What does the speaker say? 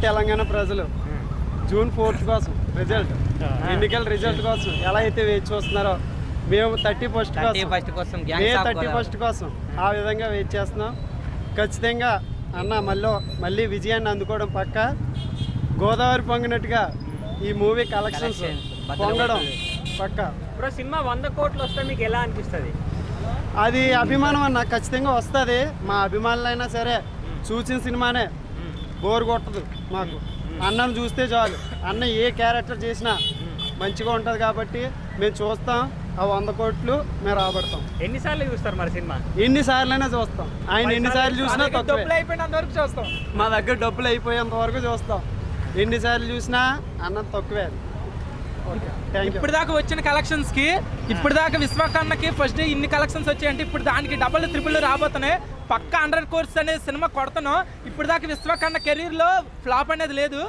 తెలంగాణ ప్రజలు June 4th కోసం result ఎన్నికల రిజల్ట్ కోసం ఎలా అయితే వేచి చూస్తున్నారో మేము 31st కోసం మే 31st కోసం ఆ విధంగా వెయిట్ చేస్తున్నాం. ఖచ్చితంగా అన్న మళ్ళీ విజయాన్ని అందుకోవడం పక్క. గోదావరి పొంగినట్టుగా ఈ మూవీ కలెక్షన్స్ పొంగడం పక్క. ఇప్పుడు సినిమా 100 కోట్లు వస్తే మీకు ఎలా అనిపిస్తుంది? అది అభిమానం అన్న, ఖచ్చితంగా వస్తుంది. మా అభిమానులైనా సరే చూసిన సినిమానే బోర్ కొట్టదు మాకు. అన్నను చూస్తే చాలు, అన్న ఏ క్యారెక్టర్ చేసినా మంచిగా ఉంటుంది కాబట్టి మేము చూస్తాం. ఆ 100 కోట్లు మేము రాబడతాం. ఎన్నిసార్లు చూస్తారు మరి సినిమా? ఎన్నిసార్లైనా చూస్తాం. ఆయన ఎన్నిసార్లు చూసినా డబ్బులు అయిపోయినంత వరకు చూస్తాం. మా దగ్గర డబ్బులు అయిపోయేంత వరకు చూస్తాం. ఎన్నిసార్లు చూసినా అన్నం తక్కువే. ఇప్పుడు దాకా వచ్చిన కలెక్షన్స్ కి ఇప్పుడు దాకా విశ్వకర్ణకి ఫస్ట్ డే ఇన్ని కలెక్షన్స్ వచ్చాయంటే ఇప్పుడు దానికి డబుల్ ట్రిపుల్ రాబోతున్నాయి. పక్క 100 కోర్స్ అనే సినిమా కొడతాను. ఇప్పుడు దాకా విశ్వకర్ణ కెరీర్ లో ఫ్లాప్ అనేది లేదు.